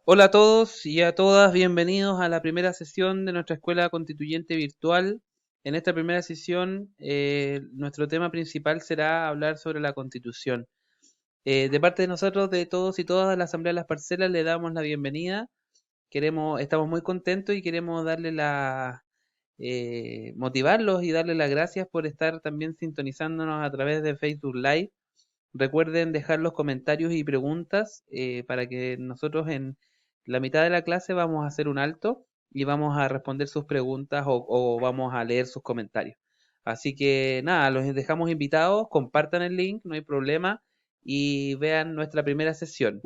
Hola a todos y a todas, bienvenidos a la primera sesión de nuestra Escuela Constituyente Virtual. En esta primera sesión, nuestro tema principal será hablar sobre la Constitución. De parte de nosotros, de todos y todas de la Asamblea de las Parcelas, le damos la bienvenida. Estamos muy contentos y queremos motivarlos y darles las gracias por estar también sintonizándonos a través de Facebook Live. Recuerden dejar los comentarios y preguntas para que nosotros en la mitad de la clase vamos a hacer un alto y vamos a responder sus preguntas o vamos a leer sus comentarios. Así que nada, los dejamos invitados, compartan el link, no hay problema, y vean nuestra primera sesión.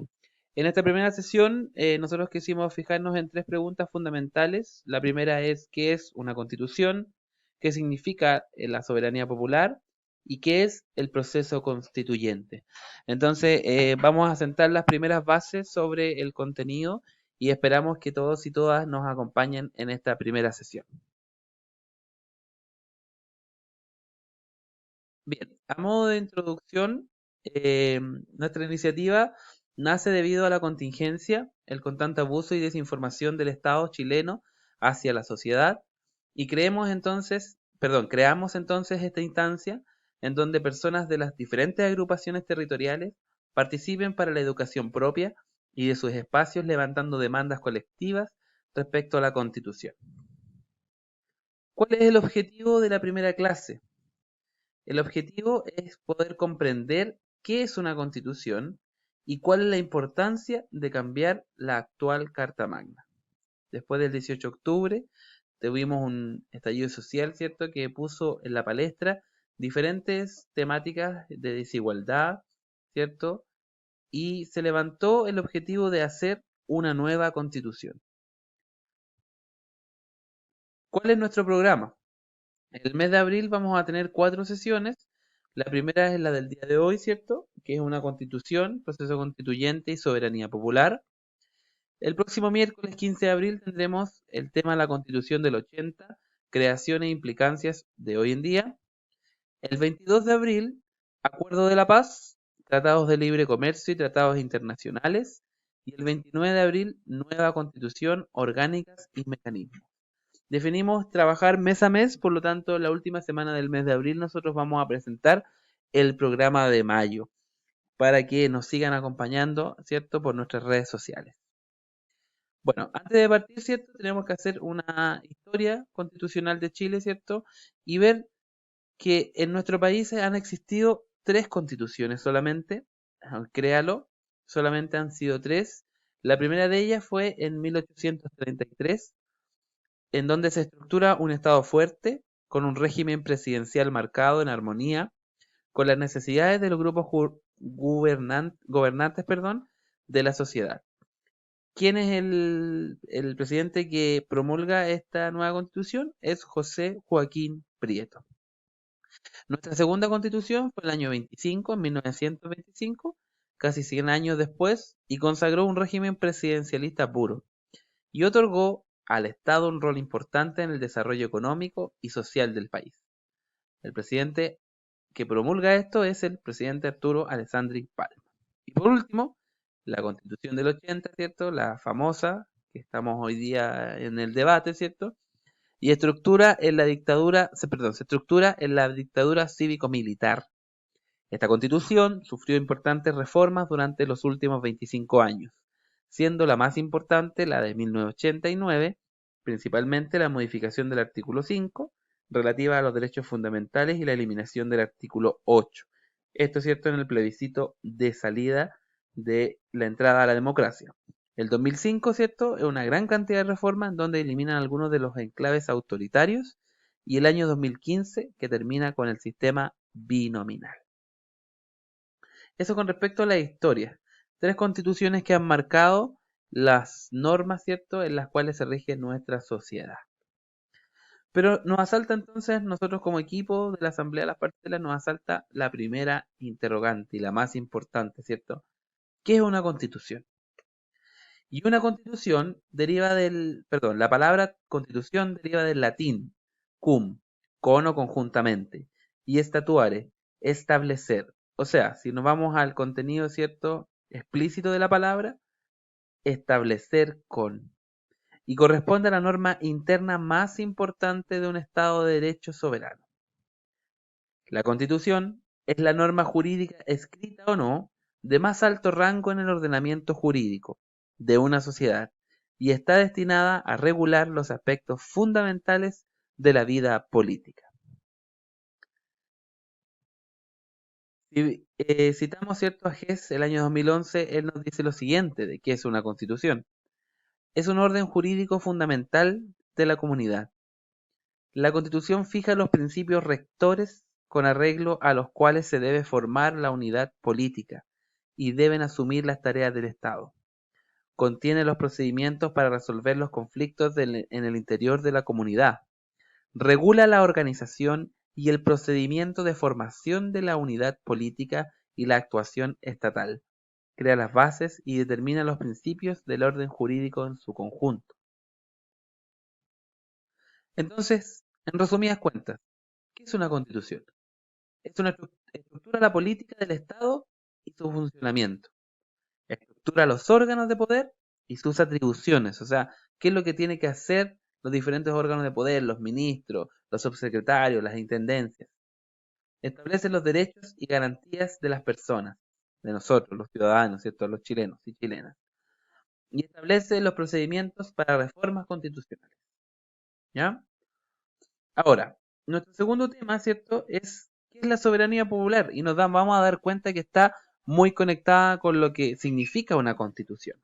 En esta primera sesión, nosotros quisimos fijarnos en tres preguntas fundamentales. La primera es: ¿qué es una constitución? ¿Qué significa la soberanía popular? ¿Y qué es el proceso constituyente? Entonces, vamos a sentar las primeras bases sobre el contenido y esperamos que todos y todas nos acompañen en esta primera sesión. Bien, a modo de introducción, nuestra iniciativa nace debido a la contingencia, el constante abuso y desinformación del Estado chileno hacia la sociedad, y creamos entonces esta instancia en donde personas de las diferentes agrupaciones territoriales participen para la educación propia y de sus espacios, levantando demandas colectivas respecto a la Constitución. ¿Cuál es el objetivo de la primera clase? El objetivo es poder comprender qué es una constitución y cuál es la importancia de cambiar la actual Carta Magna. Después del 18 de octubre tuvimos un estallido social, ¿cierto?, que puso en la palestra diferentes temáticas de desigualdad, ¿cierto? Y se levantó el objetivo de hacer una nueva constitución. ¿Cuál es nuestro programa? En el mes de abril vamos a tener 4 sesiones. La primera es la del día de hoy, ¿cierto? Que es una constitución, proceso constituyente y soberanía popular. El próximo miércoles 15 de abril tendremos el tema de la constitución del 80, creación e implicancias de hoy en día. El 22 de abril, acuerdo de la paz, tratados de libre comercio y tratados internacionales. Y el 29 de abril, nueva constitución, orgánicas y mecanismos. Definimos trabajar mes a mes, por lo tanto, la última semana del mes de abril nosotros vamos a presentar el programa de mayo para que nos sigan acompañando, ¿cierto?, por nuestras redes sociales. Bueno, antes de partir, ¿cierto?, tenemos que hacer una historia constitucional de Chile, ¿cierto?, y ver que en nuestro país han existido 3 constituciones solamente, créalo, solamente han sido 3. La primera de ellas fue en 1833, en donde se estructura un Estado fuerte, con un régimen presidencial marcado en armonía con las necesidades de los grupos gobernantes, de la sociedad. ¿Quién es el presidente que promulga esta nueva constitución? Es José Joaquín Prieto. Nuestra segunda constitución fue el año 25, en 1925, casi 100 años después, y consagró un régimen presidencialista puro y otorgó al Estado un rol importante en el desarrollo económico y social del país. El presidente que promulga esto es el presidente Arturo Alessandri Palma. Y por último, la Constitución del 80, ¿cierto? La famosa, que estamos hoy día en el debate, ¿cierto? Y se estructura en la dictadura cívico-militar. Esta constitución sufrió importantes reformas durante los últimos 25 años, siendo la más importante la de 1989, principalmente la modificación del artículo 5, relativa a los derechos fundamentales, y la eliminación del artículo 8. Esto es cierto en el plebiscito de salida de la entrada a la democracia. El 2005, ¿cierto?, es una gran cantidad de reformas en donde eliminan algunos de los enclaves autoritarios, y el año 2015 que termina con el sistema binominal. Eso con respecto a la historia. 3 constituciones que han marcado las normas, ¿cierto?, en las cuales se rige nuestra sociedad. Pero nos asalta entonces, nosotros como equipo de la Asamblea de las Parcelas, nos asalta la primera interrogante y la más importante, ¿cierto? ¿Qué es una constitución? Y una constitución la palabra constitución deriva del latín cum, con o conjuntamente, y statuare, establecer. O sea, si nos vamos al contenido, ¿cierto?, explícito de la palabra, establecer con, y corresponde a la norma interna más importante de un Estado de Derecho soberano. La Constitución es la norma jurídica, escrita o no, de más alto rango en el ordenamiento jurídico de una sociedad y está destinada a regular los aspectos fundamentales de la vida política. Si citamos cierto a Hess el año 2011, él nos dice lo siguiente de qué es una constitución. Es un orden jurídico fundamental de la comunidad. La constitución fija los principios rectores con arreglo a los cuales se debe formar la unidad política y deben asumir las tareas del Estado. Contiene los procedimientos para resolver los conflictos en el interior de la comunidad. Regula la organización y el procedimiento de formación de la unidad política y la actuación estatal. Crea las bases y determina los principios del orden jurídico en su conjunto. Entonces, en resumidas cuentas, ¿qué es una constitución? Es una estructura la política del Estado y su funcionamiento. Estructura los órganos de poder y sus atribuciones, o sea, qué es lo que tiene que hacer los diferentes órganos de poder, los ministros, los subsecretarios, las intendencias. Establece los derechos y garantías de las personas, de nosotros, los ciudadanos, ¿cierto? Los chilenos y chilenas. Y establece los procedimientos para reformas constitucionales. ¿Ya? Ahora, nuestro segundo tema, ¿cierto? Es qué es la soberanía popular y vamos a dar cuenta que está muy conectada con lo que significa una constitución.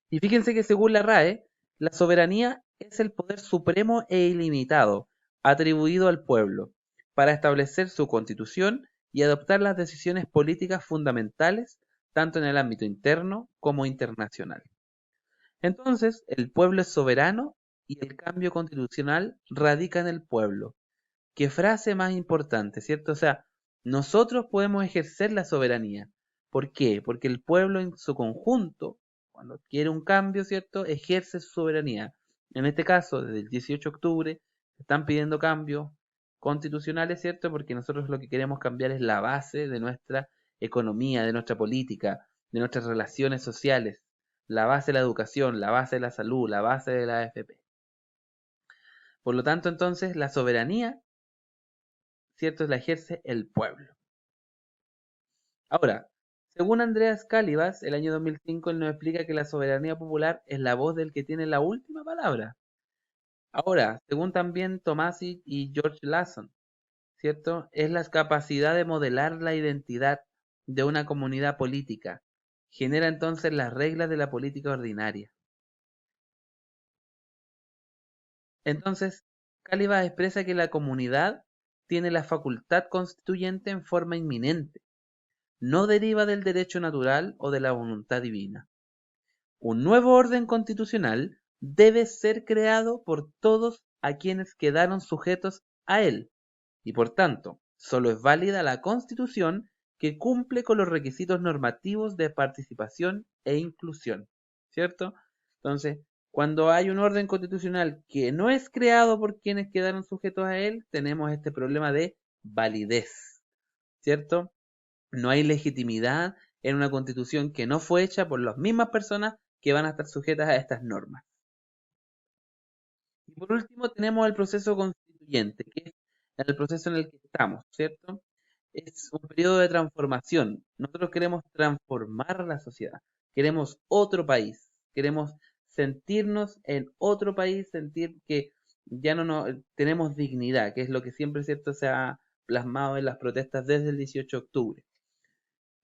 Y fíjense que según la RAE, la soberanía es el poder supremo e ilimitado atribuido al pueblo para establecer su constitución y adoptar las decisiones políticas fundamentales tanto en el ámbito interno como internacional. Entonces, el pueblo es soberano y el cambio constitucional radica en el pueblo. ¿Qué frase más importante, cierto? O sea, nosotros podemos ejercer la soberanía. ¿Por qué? Porque el pueblo en su conjunto, cuando quiere un cambio, ¿cierto? Ejerce su soberanía. En este caso, desde el 18 de octubre, están pidiendo cambios constitucionales, ¿cierto? Porque nosotros lo que queremos cambiar es la base de nuestra economía, de nuestra política, de nuestras relaciones sociales, la base de la educación, la base de la salud, la base de la AFP. Por lo tanto, entonces, la soberanía, ¿cierto? La ejerce el pueblo. Ahora, según Andreas Calivas, el año 2005, él nos explica que la soberanía popular es la voz del que tiene la última palabra. Ahora, según también Tomasic y George Lawson, ¿cierto? Es la capacidad de modelar la identidad de una comunidad política. Genera entonces las reglas de la política ordinaria. Entonces, Calivas expresa que la comunidad tiene la facultad constituyente en forma inminente. No deriva del derecho natural o de la voluntad divina. Un nuevo orden constitucional debe ser creado por todos a quienes quedaron sujetos a él, y por tanto, solo es válida la Constitución que cumple con los requisitos normativos de participación e inclusión, ¿cierto? Entonces, cuando hay un orden constitucional que no es creado por quienes quedaron sujetos a él, tenemos este problema de validez, ¿cierto? No hay legitimidad en una constitución que no fue hecha por las mismas personas que van a estar sujetas a estas normas. Y por último tenemos el proceso constituyente, que es el proceso en el que estamos, ¿cierto? Es un periodo de transformación. Nosotros queremos transformar la sociedad, queremos otro país, queremos sentirnos en otro país, sentir que ya no tenemos dignidad, que es lo que siempre, ¿cierto?, se ha plasmado en las protestas desde el 18 de octubre.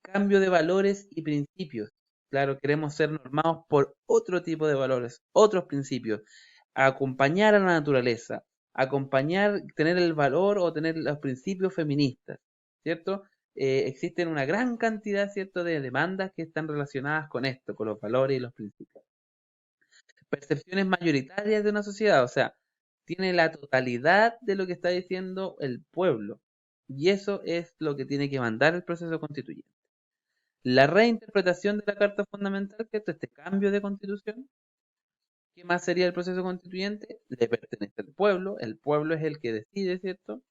Cambio de valores y principios. Claro, queremos ser normados por otro tipo de valores, otros principios. Acompañar a la naturaleza, acompañar, tener el valor o tener los principios feministas, ¿cierto? Existen una gran cantidad, ¿cierto?, de demandas que están relacionadas con esto, con los valores y los principios. Percepciones mayoritarias de una sociedad, o sea, tiene la totalidad de lo que está diciendo el pueblo. Y eso es lo que tiene que mandar el proceso constituyente. La reinterpretación de la Carta Fundamental, ¿cierto? Este cambio de constitución. ¿Qué más sería el proceso constituyente? Le pertenece al pueblo, el pueblo es el que decide, ¿cierto?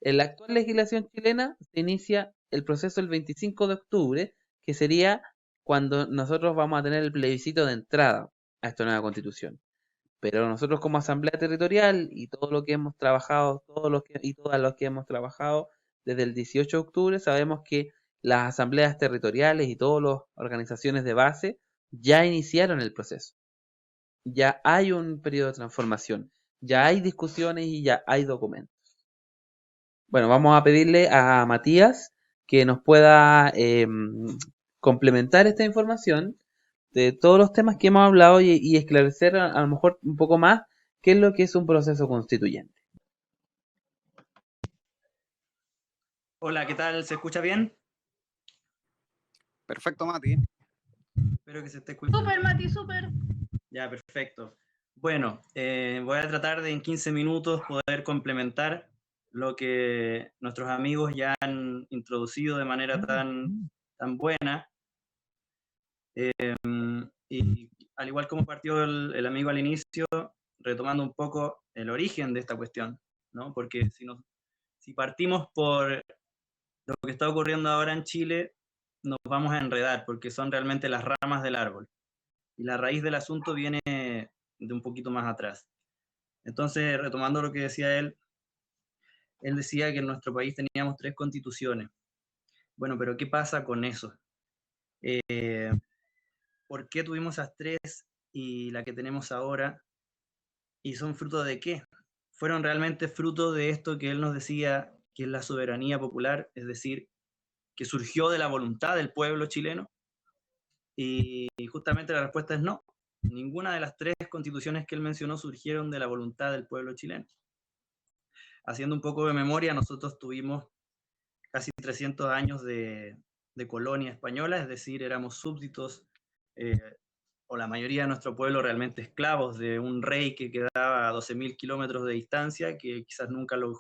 En la actual legislación chilena se inicia el proceso el 25 de octubre, que sería cuando nosotros vamos a tener el plebiscito de entrada a esta nueva constitución. Pero nosotros como Asamblea Territorial y todo lo que hemos trabajado, y todas los que hemos trabajado desde el 18 de octubre, sabemos que las asambleas territoriales y todas las organizaciones de base ya iniciaron el proceso. Ya hay un periodo de transformación, ya hay discusiones y ya hay documentos. Bueno, vamos a pedirle a Matías que nos pueda complementar esta información de todos los temas que hemos hablado y esclarecer a lo mejor un poco más qué es lo que es un proceso constituyente. Hola, ¿qué tal? ¿Se escucha bien? Perfecto, Mati. Espero que se esté escuchando. Súper, Mati, súper. Ya, perfecto. Bueno, voy a tratar de en 15 minutos poder complementar lo que nuestros amigos ya han introducido de manera tan buena. Y al igual como partió el amigo al inicio, retomando un poco el origen de esta cuestión, ¿no? Porque si partimos por lo que está ocurriendo ahora en Chile, nos vamos a enredar, porque son realmente las ramas del árbol. Y la raíz del asunto viene de un poquito más atrás. Entonces, retomando lo que decía él decía que en nuestro país teníamos 3 constituciones. Bueno, pero ¿qué pasa con eso? ¿Por qué tuvimos esas 3 y la que tenemos ahora? ¿Y son fruto de qué? Fueron realmente fruto de esto que él nos decía, que es la soberanía popular, es decir, que surgió de la voluntad del pueblo chileno. Y justamente la respuesta es no. Ninguna de las 3 constituciones que él mencionó surgieron de la voluntad del pueblo chileno. Haciendo un poco de memoria, nosotros tuvimos casi 300 años de colonia española, es decir, éramos súbditos, o la mayoría de nuestro pueblo realmente esclavos de un rey que quedaba a 12.000 kilómetros de distancia, que quizás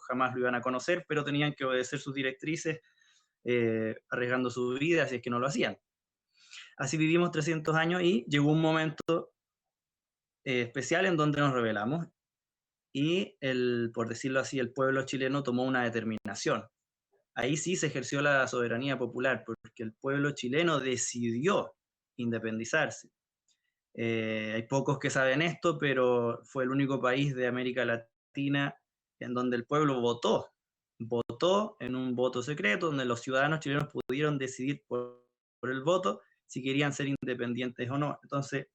jamás lo iban a conocer, pero tenían que obedecer sus directrices, arriesgando su vida si es que no lo hacían. Así vivimos 300 años y llegó un momento especial en donde nos rebelamos y, por decirlo así, el pueblo chileno tomó una determinación. Ahí sí se ejerció la soberanía popular, porque el pueblo chileno decidió independizarse. Hay pocos que saben esto, pero fue el único país de América Latina en donde el pueblo votó en un voto secreto, donde los ciudadanos chilenos pudieron decidir por el voto si querían ser independientes o no. Entonces,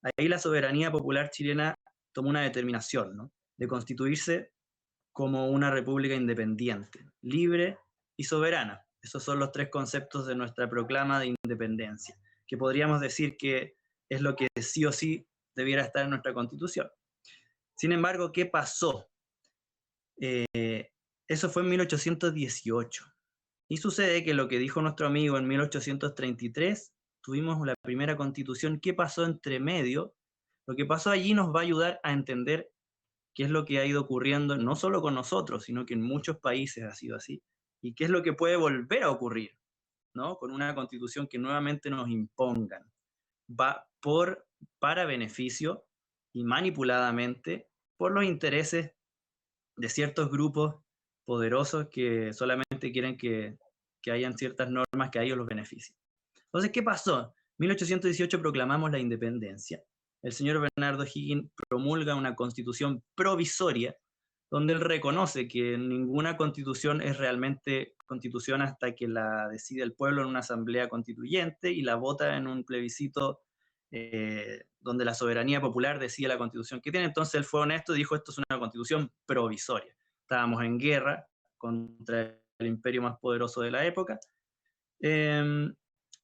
ahí la soberanía popular chilena tomó una determinación, ¿no? De constituirse como una república independiente, libre y soberana. Esos son los 3 conceptos de nuestra proclama de independencia, que podríamos decir que es lo que sí o sí debiera estar en nuestra Constitución. Sin embargo, ¿qué pasó? Eso fue en 1818. Y sucede que lo que dijo nuestro amigo en 1833, tuvimos la primera Constitución. ¿Qué pasó entre medio? Lo que pasó allí nos va a ayudar a entender qué es lo que ha ido ocurriendo, no solo con nosotros, sino que en muchos países ha sido así, y qué es lo que puede volver a ocurrir, ¿no? Con una constitución que nuevamente nos impongan, va para beneficio y manipuladamente por los intereses de ciertos grupos poderosos que solamente quieren que hayan ciertas normas que a ellos los beneficien. Entonces, ¿qué pasó? 1818 proclamamos la independencia. El señor Bernardo Higgins promulga una constitución provisoria donde él reconoce que ninguna constitución es realmente constitución hasta que la decide el pueblo en una asamblea constituyente y la vota en un plebiscito donde la soberanía popular decide la constitución que tiene. Entonces él fue honesto y dijo, esto es una constitución provisoria. Estábamos en guerra contra el imperio más poderoso de la época.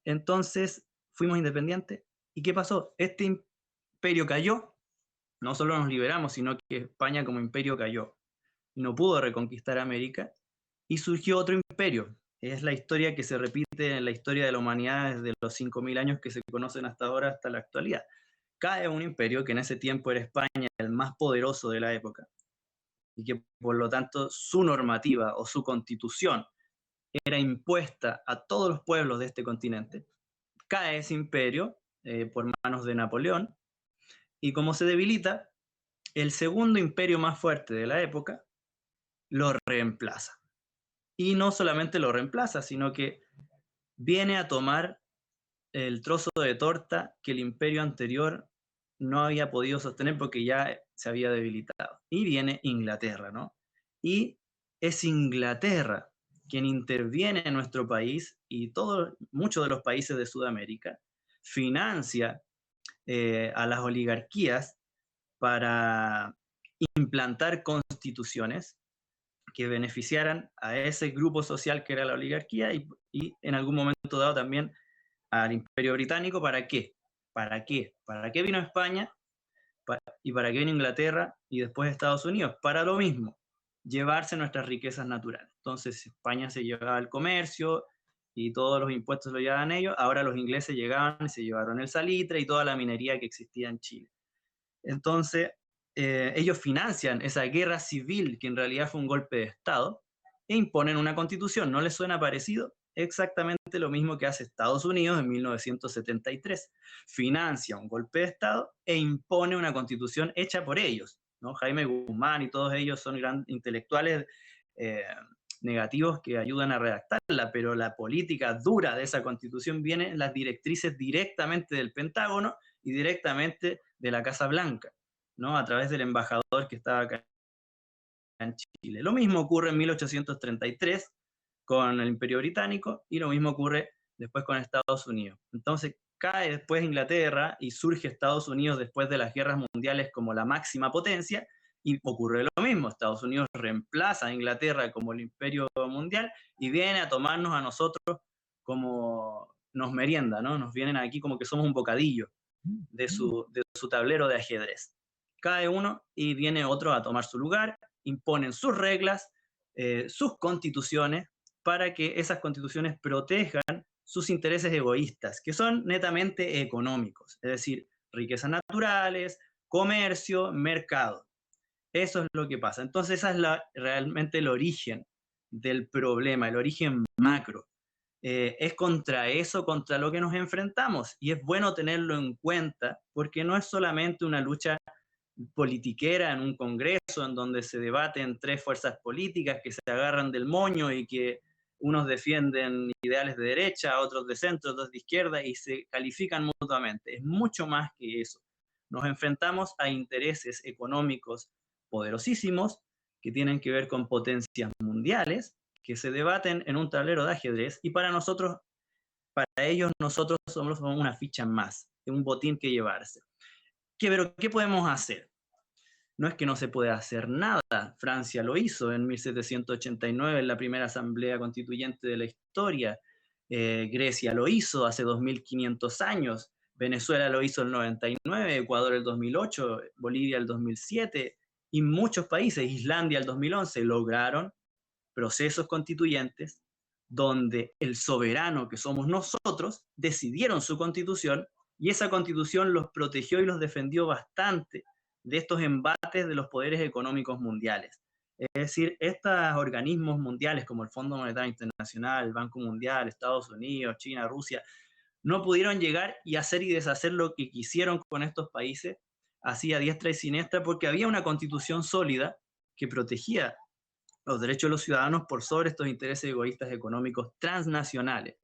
Entonces fuimos independientes. ¿Y qué pasó? Este imperio cayó. No solo nos liberamos, sino que España como imperio cayó. Y no pudo reconquistar América. Y surgió otro imperio. Es la historia que se repite en la historia de la humanidad desde los 5.000 años que se conocen hasta ahora, hasta la actualidad. Cae un imperio que en ese tiempo era España, el más poderoso de la época. Y que por lo tanto su normativa o su constitución era impuesta a todos los pueblos de este continente. Cae ese imperio por manos de Napoleón, y como se debilita, el segundo imperio más fuerte de la época lo reemplaza. Y no solamente lo reemplaza, sino que viene a tomar el trozo de torta que el imperio anterior no había podido sostener porque ya se había debilitado. Y viene Inglaterra, ¿no? Y es Inglaterra quien interviene en nuestro país y muchos de los países de Sudamérica, financia a las oligarquías para implantar constituciones que beneficiaran a ese grupo social que era la oligarquía y en algún momento dado también al Imperio Británico. ¿Para qué? ¿Para qué? ¿Para qué vino España? ¿Y para qué vino Inglaterra y después Estados Unidos? Para lo mismo, llevarse nuestras riquezas naturales. Entonces España se llevaba el comercio y todos los impuestos lo llevaban ellos, ahora los ingleses llegaban y se llevaron el salitre y toda la minería que existía en Chile. Entonces, ellos financian esa guerra civil, que en realidad fue un golpe de Estado, e imponen una constitución. ¿No les suena parecido? Exactamente lo mismo que hace Estados Unidos en 1973. Financia un golpe de Estado e impone una constitución hecha por ellos, ¿no? Jaime Guzmán y todos ellos son grandes intelectuales negativos que ayudan a redactarla, pero la política dura de esa constitución viene en las directrices directamente del Pentágono y directamente de la Casa Blanca, ¿no? A través del embajador que estaba acá en Chile. Lo mismo ocurre en 1833 con el Imperio Británico y lo mismo ocurre después con Estados Unidos. Entonces cae después Inglaterra y surge Estados Unidos después de las guerras mundiales como la máxima potencia y ocurre lo mismo. Estados Unidos reemplaza a Inglaterra como el imperio mundial y viene a tomarnos a nosotros como nos merienda, ¿no? Nos vienen aquí como que somos un bocadillo de su tablero de ajedrez. Cae uno y viene otro a tomar su lugar, imponen sus reglas, sus constituciones, para que esas constituciones protejan sus intereses egoístas, que son netamente económicos, es decir, riquezas naturales, comercio, mercado. Eso es lo que pasa. Entonces, esa es realmente el origen del problema, el origen macro. Es contra eso, contra lo que nos enfrentamos, y es bueno tenerlo en cuenta, porque no es solamente una lucha politiquera en un congreso en donde se debaten tres fuerzas políticas que se agarran del moño y que unos defienden ideales de derecha, otros de centro, otros de izquierda y se califican mutuamente. Es mucho más que eso. Nos enfrentamos a intereses económicos poderosísimos que tienen que ver con potencias mundiales que se debaten en un tablero de ajedrez y para nosotros, para ellos nosotros somos una ficha más, un botín que llevarse. Pero ¿qué podemos hacer? No es que no se pueda hacer nada. Francia lo hizo en 1789 en la primera asamblea constituyente de la historia. Grecia lo hizo hace 2500 años. Venezuela lo hizo en el 99, Ecuador el 2008, Bolivia el 2007 y muchos países, Islandia el 2011, lograron procesos constituyentes donde el soberano que somos nosotros decidieron su constitución y esa constitución los protegió y los defendió bastante de estos embates de los poderes económicos mundiales. Es decir, estos organismos mundiales como el Fondo Monetario Internacional, el Banco Mundial, Estados Unidos, China, Rusia, no pudieron llegar y hacer y deshacer lo que quisieron con estos países, así a diestra y siniestra, porque había una constitución sólida que protegía los derechos de los ciudadanos por sobre estos intereses egoístas económicos transnacionales.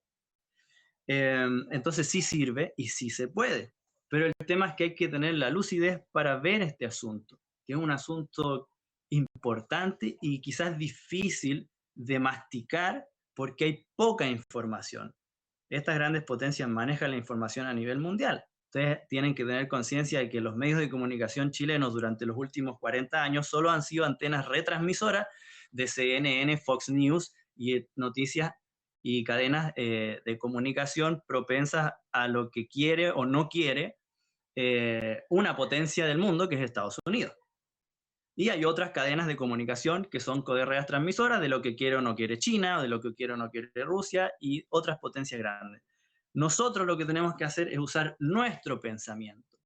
Entonces sí sirve y sí se puede, pero el tema es que hay que tener la lucidez para ver este asunto, que es un asunto importante y quizás difícil de masticar porque hay poca información. Estas grandes potencias manejan la información a nivel mundial. Ustedes tienen que tener conciencia de que los medios de comunicación chilenos durante los últimos 40 años solo han sido antenas retransmisoras de CNN, Fox News y noticias y cadenas de comunicación propensas a lo que quiere o no quiere una potencia del mundo que es Estados Unidos. Y hay otras cadenas de comunicación que son coderreas transmisoras de lo que quiere o no quiere China, o de lo que quiere o no quiere Rusia y otras potencias grandes. Nosotros lo que tenemos que hacer es usar nuestro pensamiento,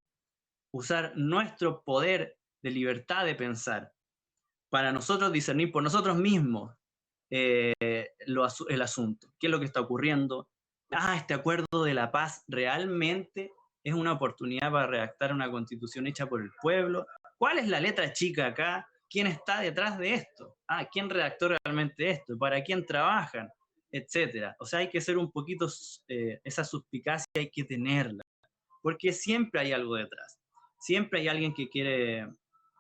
usar nuestro poder de libertad de pensar para nosotros discernir por nosotros mismos el asunto. ¿Qué es lo que está ocurriendo? Este acuerdo de la paz realmente es una oportunidad para redactar una constitución hecha por el pueblo. ¿Cuál es la letra chica acá? ¿Quién está detrás de esto? ¿Quién redactó realmente esto? ¿Para quién trabajan? etcétera. O sea, hay que ser un poquito, esa suspicacia hay que tenerla, porque siempre hay algo detrás. Siempre hay alguien que quiere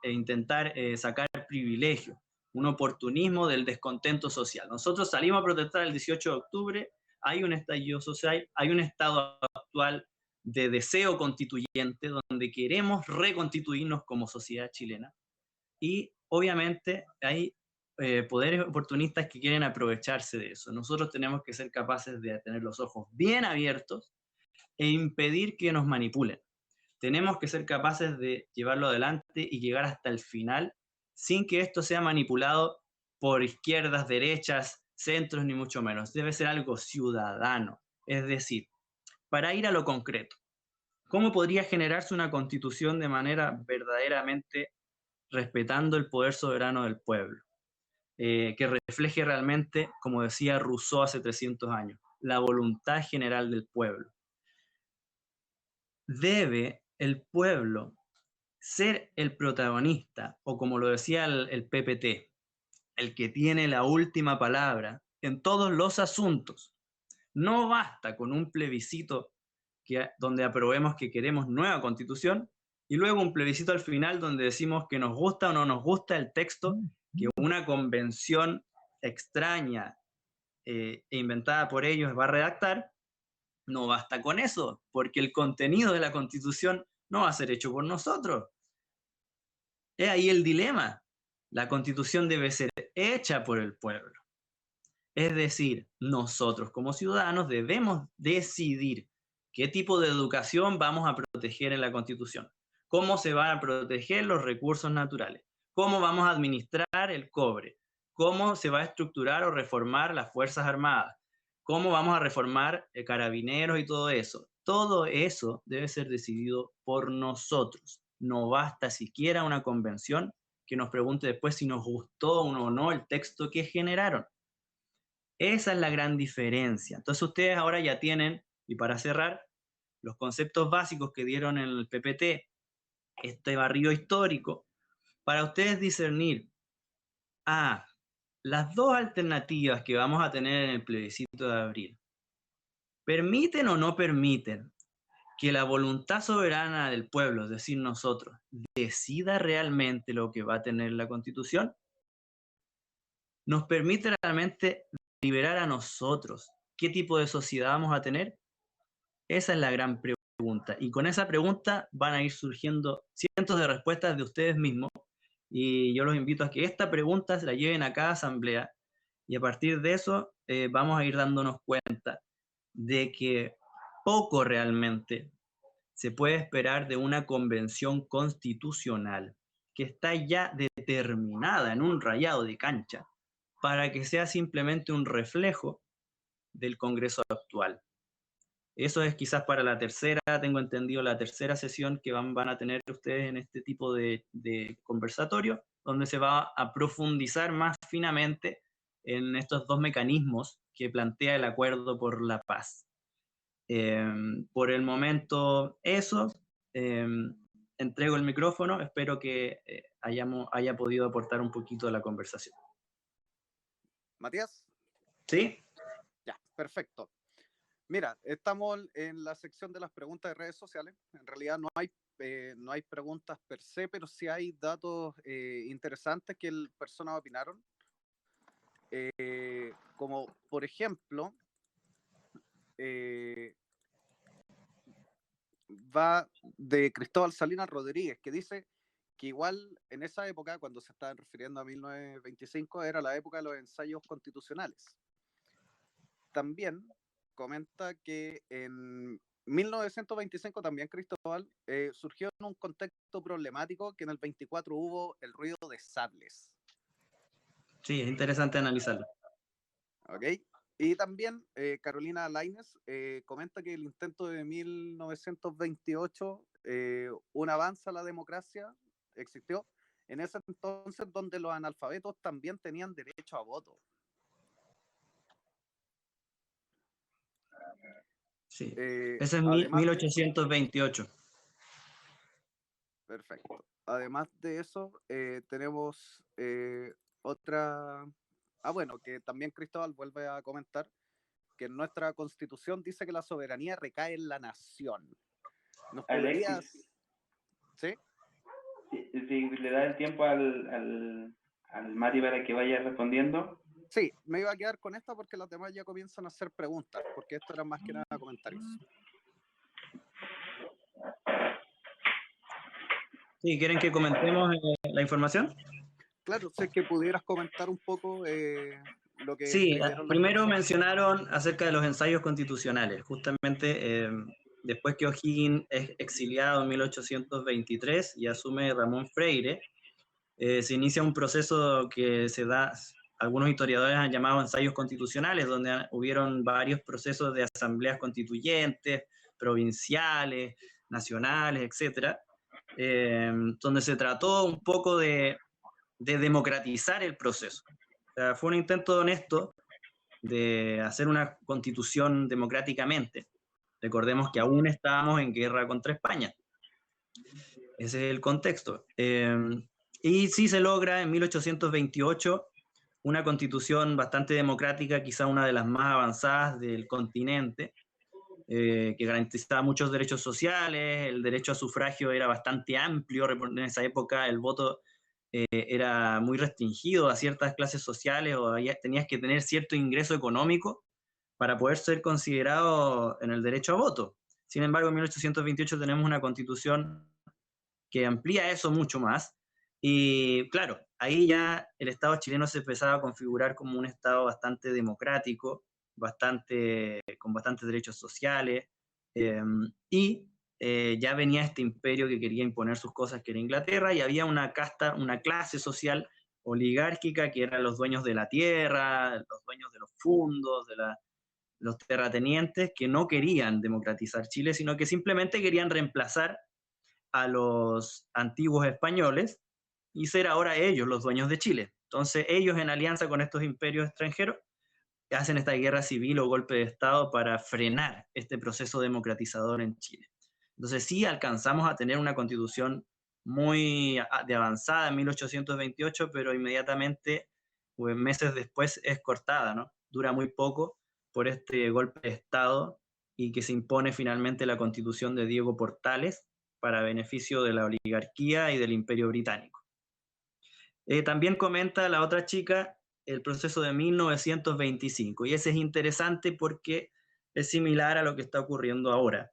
intentar sacar privilegio, un oportunismo del descontento social. Nosotros salimos a protestar el 18 de octubre, hay un estallido social, hay un estado actual de deseo constituyente donde queremos reconstituirnos como sociedad chilena y obviamente hay poderes oportunistas que quieren aprovecharse de eso. Nosotros tenemos que ser capaces de tener los ojos bien abiertos e impedir que nos manipulen. Tenemos que ser capaces de llevarlo adelante y llegar hasta el final sin que esto sea manipulado por izquierdas, derechas, centros, ni mucho menos. Debe ser algo ciudadano. Es decir, para ir a lo concreto, ¿cómo podría generarse una constitución de manera verdaderamente respetando el poder soberano del pueblo? Que refleje realmente, como decía Rousseau hace 300 años, la voluntad general del pueblo. Debe el pueblo ser el protagonista, o como lo decía el PPT, el que tiene la última palabra en todos los asuntos. No basta con un plebiscito donde aprobemos que queremos nueva constitución y luego un plebiscito al final donde decimos que nos gusta o no nos gusta el texto que una convención extraña e inventada por ellos va a redactar. No basta con eso, porque el contenido de la constitución no va a ser hecho por nosotros. Es ahí el dilema. La constitución debe ser hecha por el pueblo. Es decir, nosotros como ciudadanos debemos decidir qué tipo de educación vamos a proteger en la constitución, cómo se van a proteger los recursos naturales, cómo vamos a administrar el cobre, cómo se va a estructurar o reformar las Fuerzas Armadas, cómo vamos a reformar carabineros y todo eso. Todo eso debe ser decidido por nosotros. No basta siquiera una convención que nos pregunte después si nos gustó o no el texto que generaron. Esa es la gran diferencia. Entonces ustedes ahora ya tienen, y para cerrar, los conceptos básicos que dieron en el PPT, este barrio histórico, para ustedes discernir, las dos alternativas que vamos a tener en el plebiscito de abril, ¿permiten o no permiten que la voluntad soberana del pueblo, es decir, nosotros, decida realmente lo que va a tener la Constitución? ¿Nos permite realmente liberar a nosotros qué tipo de sociedad vamos a tener? Esa es la gran pregunta. Y con esa pregunta van a ir surgiendo cientos de respuestas de ustedes mismos. Y yo los invito a que esta pregunta se la lleven a cada asamblea. Y a partir de eso vamos a ir dándonos cuenta de que poco realmente se puede esperar de una convención constitucional que está ya determinada en un rayado de cancha para que sea simplemente un reflejo del Congreso actual. Eso es quizás para la tercera, tengo entendido, la tercera sesión que van a tener ustedes en este tipo de conversatorio, donde se va a profundizar más finamente en estos dos mecanismos que plantea el Acuerdo por la Paz. Por el momento, eso. Entrego el micrófono, espero que haya podido aportar un poquito a la conversación. Matías. ¿Sí? Ya, perfecto. Mira, estamos en la sección de las preguntas de redes sociales. En realidad no hay preguntas per se, pero sí hay datos interesantes que personas opinaron. Como por ejemplo, va de Cristóbal Salinas Rodríguez, que dice que igual en esa época, cuando se estaban refiriendo a 1925, era la época de los ensayos constitucionales. También comenta que en 1925 también Cristóbal surgió en un contexto problemático, que en el 24 hubo el ruido de sables. Sí, es interesante analizarlo. ¿Ok? Y también Carolina Lainez comenta que el intento de 1928, un avance a la democracia, existió en ese entonces donde los analfabetos también tenían derecho a voto. Sí, ese es 1828. Perfecto. Además de eso, tenemos otra bueno, que también Cristóbal vuelve a comentar que nuestra Constitución dice que la soberanía recae en la nación. ¿Nos podrías...? Alexis, ¿Sí? si le da el tiempo al Mati para que vaya respondiendo. Sí, me iba a quedar con esta porque los demás ya comienzan a hacer preguntas, porque esto eran más que nada comentarios. Sí, ¿quieren que comentemos la información? Claro, sé que pudieras comentar un poco lo que Sí, escribieron los primero profesores. mencionaron acerca de los ensayos constitucionales. Justamente después que O'Higgins es exiliado en 1823 y asume Ramón Freire, se inicia un proceso que se da, algunos historiadores han llamado ensayos constitucionales, donde hubieron varios procesos de asambleas constituyentes, provinciales, nacionales, etcétera, donde se trató un poco de democratizar el proceso. O sea, fue un intento honesto de hacer una constitución democráticamente. Recordemos que aún estábamos en guerra contra España. Ese es el contexto. Y sí se logra en 1828 una constitución bastante democrática, quizá una de las más avanzadas del continente, que garantizaba muchos derechos sociales, el derecho a sufragio era bastante amplio, en esa época el voto era muy restringido a ciertas clases sociales o tenías que tener cierto ingreso económico para poder ser considerado en el derecho a voto. Sin embargo, en 1828 tenemos una constitución que amplía eso mucho más y claro, ahí ya el Estado chileno se empezaba a configurar como un Estado bastante democrático, con bastantes derechos sociales, y ya venía este imperio que quería imponer sus cosas, que era Inglaterra, y había una casta, una clase social oligárquica que eran los dueños de la tierra, los dueños de los fundos, los terratenientes, que no querían democratizar Chile, sino que simplemente querían reemplazar a los antiguos españoles y ser ahora ellos los dueños de Chile. Entonces ellos en alianza con estos imperios extranjeros hacen esta guerra civil o golpe de Estado para frenar este proceso democratizador en Chile. Entonces sí alcanzamos a tener una constitución muy de avanzada en 1828, pero inmediatamente, pues, meses después es cortada, ¿no? Dura muy poco por este golpe de Estado y que se impone finalmente la constitución de Diego Portales para beneficio de la oligarquía y del Imperio Británico. También comenta la otra chica el proceso de 1925, y ese es interesante porque es similar a lo que está ocurriendo ahora.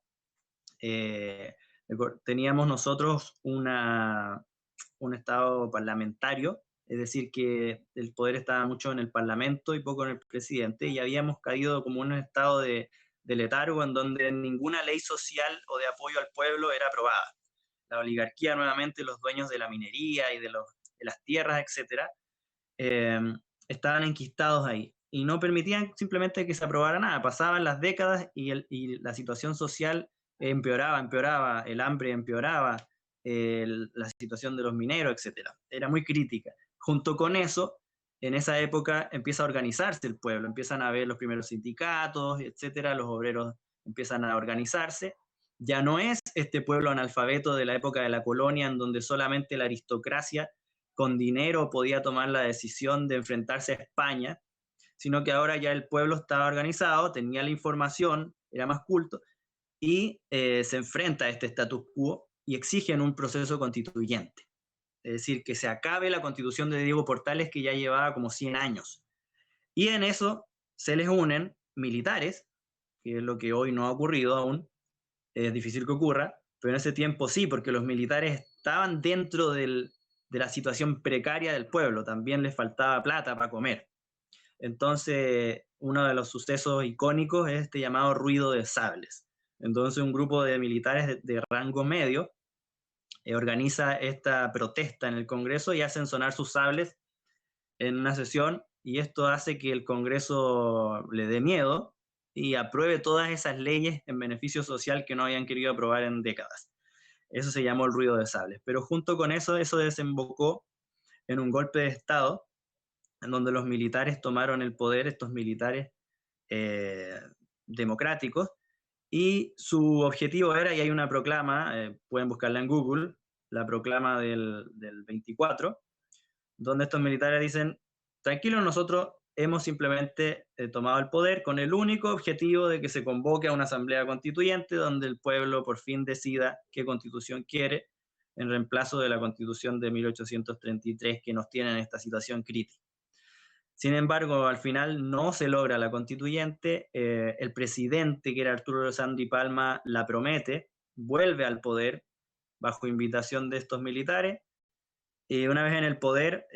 Teníamos nosotros un estado parlamentario, es decir, que el poder estaba mucho en el parlamento y poco en el presidente, y habíamos caído como un estado de letargo en donde ninguna ley social o de apoyo al pueblo era aprobada. La oligarquía, nuevamente, los dueños de la minería y de las tierras, etcétera, estaban enquistados ahí y no permitían simplemente que se aprobara nada. Pasaban las décadas y la situación social empeoraba, el hambre empeoraba, la situación de los mineros, etcétera. Era muy crítica. Junto con eso, en esa época empieza a organizarse el pueblo, empiezan a haber los primeros sindicatos, etcétera, los obreros empiezan a organizarse. Ya no es este pueblo analfabeto de la época de la colonia, en donde solamente la aristocracia con dinero podía tomar la decisión de enfrentarse a España, sino que ahora ya el pueblo estaba organizado, tenía la información, era más culto, y se enfrenta a este status quo y exigen un proceso constituyente. Es decir, que se acabe la constitución de Diego Portales, que ya llevaba como 100 años. Y en eso se les unen militares, que es lo que hoy no ha ocurrido aún, es difícil que ocurra, pero en ese tiempo sí, porque los militares estaban dentro de la situación precaria del pueblo, también les faltaba plata para comer. Entonces, uno de los sucesos icónicos es este llamado ruido de sables. Entonces, un grupo de militares de rango medio organiza esta protesta en el Congreso y hacen sonar sus sables en una sesión, y esto hace que el Congreso le dé miedo y apruebe todas esas leyes en beneficio social que no habían querido aprobar en décadas. Eso se llamó el ruido de sables. Pero junto con eso desembocó en un golpe de Estado, en donde los militares tomaron el poder, estos militares democráticos, y su objetivo era, y hay una proclama, pueden buscarla en Google, la proclama del 24, donde estos militares dicen: tranquilos, nosotros hemos simplemente tomado el poder con el único objetivo de que se convoque a una asamblea constituyente donde el pueblo por fin decida qué constitución quiere, en reemplazo de la constitución de 1833 que nos tiene en esta situación crítica. Sin embargo, al final no se logra la constituyente, el presidente, que era Arturo Lozandi Palma, la promete, vuelve al poder bajo invitación de estos militares, y una vez en el poder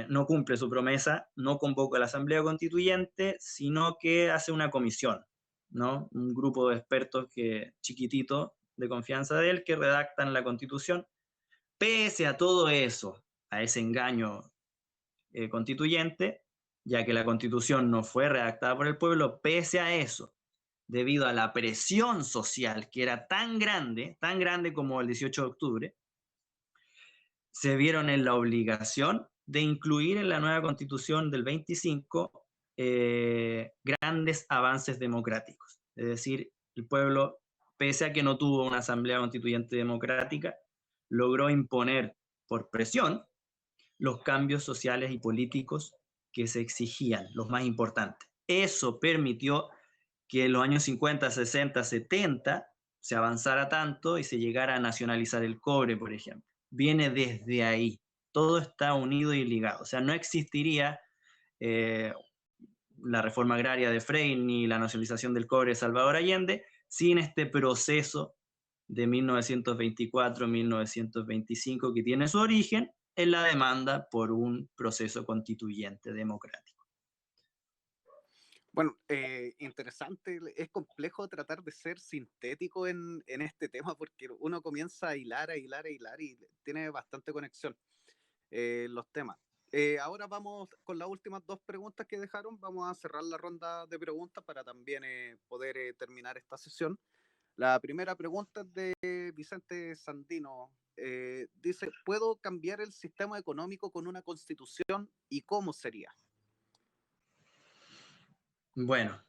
no cumple su promesa, no convoca a la Asamblea Constituyente, sino que hace una comisión, ¿no? Un grupo de expertos chiquitito, de confianza de él, que redactan la Constitución. Pese a todo eso, a ese engaño constituyente, ya que la Constitución no fue redactada por el pueblo, pese a eso, debido a la presión social que era tan grande como el 18 de octubre, se vieron en la obligación de incluir en la nueva Constitución del 25 grandes avances democráticos. Es decir, el pueblo, pese a que no tuvo una asamblea constituyente democrática, logró imponer por presión los cambios sociales y políticos que se exigían, los más importantes. Eso permitió que en los años 50, 60, 70 se avanzara tanto y se llegara a nacionalizar el cobre, por ejemplo. Viene desde ahí. Todo está unido y ligado. O sea, no existiría la reforma agraria de Frei ni la nacionalización del cobre de Salvador Allende sin este proceso de 1924-1925 que tiene su origen en la demanda por un proceso constituyente democrático. Bueno, interesante, es complejo tratar de ser sintético en este tema porque uno comienza a hilar y tiene bastante conexión los temas. Ahora vamos con las últimas dos preguntas que dejaron, vamos a cerrar la ronda de preguntas para también poder terminar esta sesión. La primera pregunta es de Vicente Sandino. Dice, ¿puedo cambiar el sistema económico con una constitución y cómo sería? Bueno,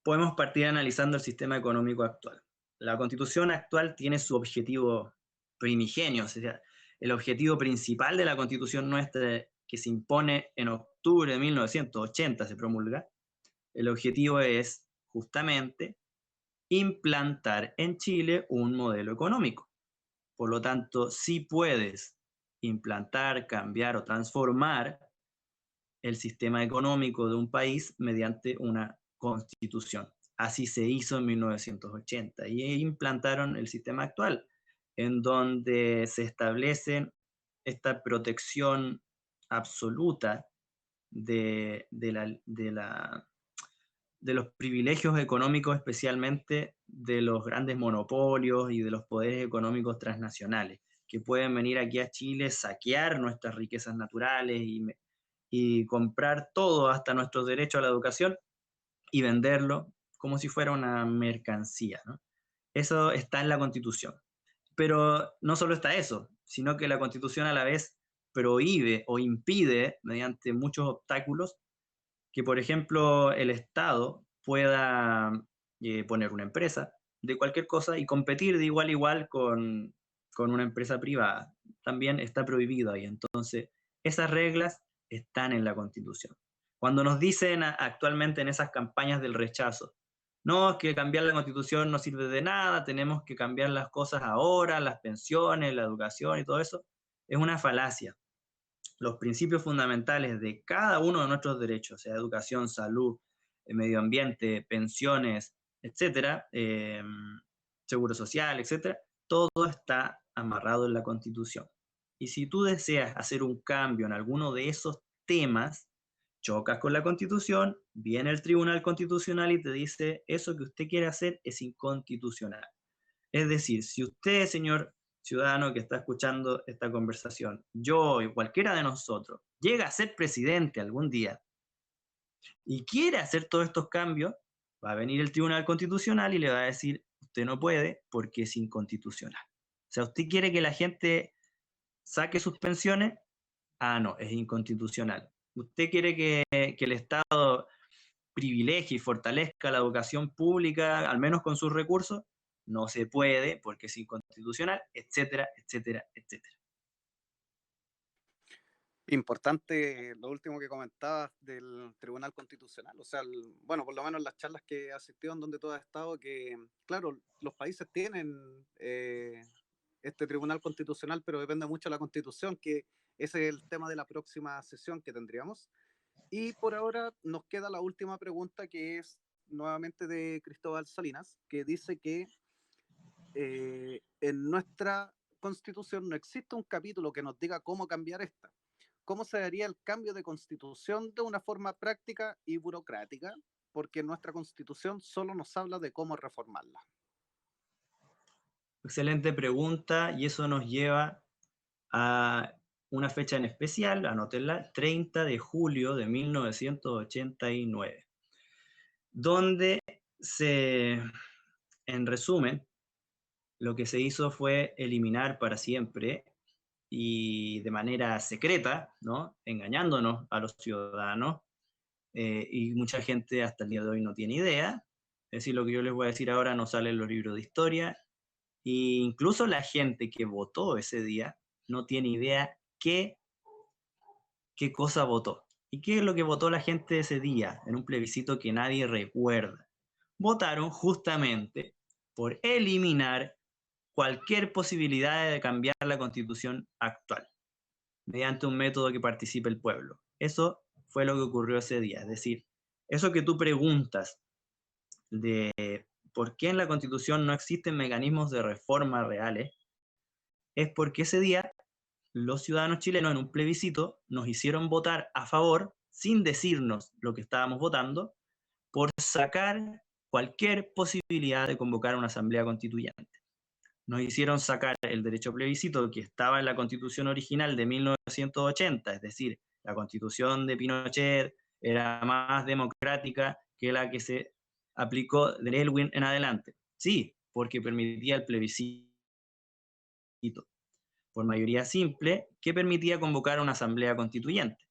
podemos partir analizando el sistema económico actual. La Constitución actual tiene su objetivo primigenio, o sea, el objetivo principal de la Constitución nuestra, que se impone en octubre de 1980, se promulga, el objetivo es justamente implantar en Chile un modelo económico. Por lo tanto, sí puedes implantar, cambiar o transformar el sistema económico de un país mediante una constitución. Así se hizo en 1980 y implantaron el sistema actual, en donde se establece esta protección absoluta de los privilegios económicos, especialmente de los grandes monopolios y de los poderes económicos transnacionales, que pueden venir aquí a Chile, saquear nuestras riquezas naturales y comprar todo, hasta nuestros derechos a la educación, y venderlo como si fuera una mercancía, ¿no? Eso está en la Constitución. Pero no solo está eso, sino que la Constitución a la vez prohíbe o impide, mediante muchos obstáculos, que, por ejemplo, el Estado pueda poner una empresa de cualquier cosa y competir de igual a igual con una empresa privada. También está prohibido ahí. Entonces, esas reglas están en la Constitución. Cuando nos dicen actualmente en esas campañas del rechazo, no, es que cambiar la Constitución no sirve de nada, tenemos que cambiar las cosas ahora, las pensiones, la educación y todo eso, es una falacia. Los principios fundamentales de cada uno de nuestros derechos, sea educación, salud, medio ambiente, pensiones, etcétera, seguro social, etcétera, todo está amarrado en la Constitución. Y si tú deseas hacer un cambio en alguno de esos temas, chocas con la Constitución, viene el Tribunal Constitucional y te dice, eso que usted quiere hacer es inconstitucional. Es decir, si usted, señor ciudadano que está escuchando esta conversación, yo y cualquiera de nosotros, llega a ser presidente algún día y quiere hacer todos estos cambios, va a venir el Tribunal Constitucional y le va a decir, usted no puede porque es inconstitucional. O sea, usted quiere que la gente saque sus pensiones, no, es inconstitucional. Usted quiere que el Estado privilegie y fortalezca la educación pública, al menos con sus recursos, no se puede porque es inconstitucional, etcétera, etcétera, etcétera. Importante lo último que comentabas del Tribunal Constitucional, o sea, bueno, por lo menos las charlas que he asistido en donde tú has estado, que claro, los países tienen este Tribunal Constitucional, pero depende mucho de la Constitución, que ese es el tema de la próxima sesión que tendríamos. Y por ahora nos queda la última pregunta, que es nuevamente de Cristóbal Salinas, que dice que en nuestra Constitución no existe un capítulo que nos diga cómo cambiar esta. ¿Cómo se daría el cambio de constitución de una forma práctica y burocrática? Porque nuestra constitución solo nos habla de cómo reformarla. Excelente pregunta, y eso nos lleva a una fecha en especial, anótenla, 30 de julio de 1989, donde en resumen, lo que se hizo fue eliminar para siempre y de manera secreta, ¿no?, engañándonos a los ciudadanos, y mucha gente hasta el día de hoy no tiene idea. Es decir, lo que yo les voy a decir ahora no sale en los libros de historia, e incluso la gente que votó ese día no tiene idea qué cosa votó. ¿Y qué es lo que votó la gente ese día en un plebiscito que nadie recuerda? Votaron justamente por eliminar cualquier posibilidad de cambiar la constitución actual mediante un método que participe el pueblo. Eso fue lo que ocurrió ese día. Es decir, eso que tú preguntas de por qué en la constitución no existen mecanismos de reforma reales, es porque ese día los ciudadanos chilenos en un plebiscito nos hicieron votar a favor, sin decirnos lo que estábamos votando, por sacar cualquier posibilidad de convocar una asamblea constituyente. Nos hicieron sacar el derecho a plebiscito que estaba en la constitución original de 1980, es decir, la constitución de Pinochet era más democrática que la que se aplicó de Elwin en adelante. Sí, porque permitía el plebiscito por mayoría simple que permitía convocar a una asamblea constituyente.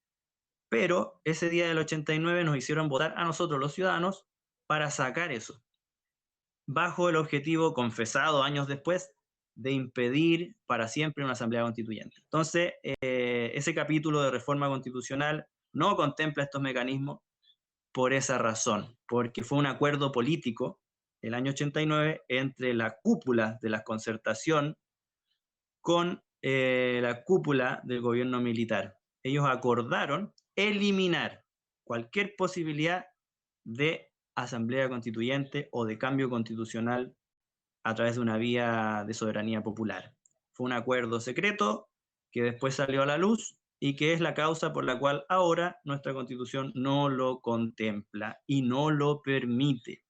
Pero ese día del 89 nos hicieron votar a nosotros los ciudadanos para sacar eso, bajo el objetivo confesado años después de impedir para siempre una asamblea constituyente. Entonces, ese capítulo de reforma constitucional no contempla estos mecanismos por esa razón, porque fue un acuerdo político el año 89 entre la cúpula de la concertación con la cúpula del gobierno militar. Ellos acordaron eliminar cualquier posibilidad de asamblea constituyente o de cambio constitucional a través de una vía de soberanía popular. Fue un acuerdo secreto que después salió a la luz y que es la causa por la cual ahora nuestra Constitución no lo contempla y no lo permite.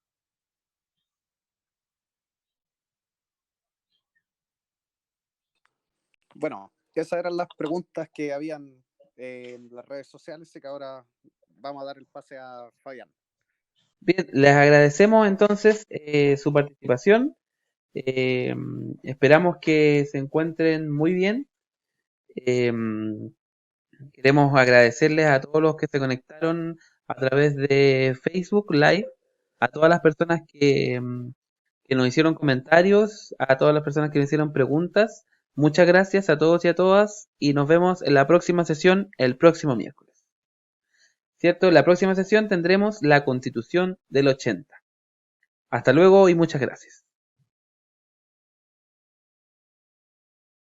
Bueno, esas eran las preguntas que habían en las redes sociales, así que ahora vamos a dar el pase a Fabián. Bien, les agradecemos entonces su participación. Esperamos que se encuentren muy bien. Queremos agradecerles a todos los que se conectaron a través de Facebook Live, a todas las personas que nos hicieron comentarios, a todas las personas que nos hicieron preguntas. Muchas gracias a todos y a todas y nos vemos en la próxima sesión el próximo miércoles. ¿Cierto? En la próxima sesión tendremos la Constitución del 80. Hasta luego y muchas gracias.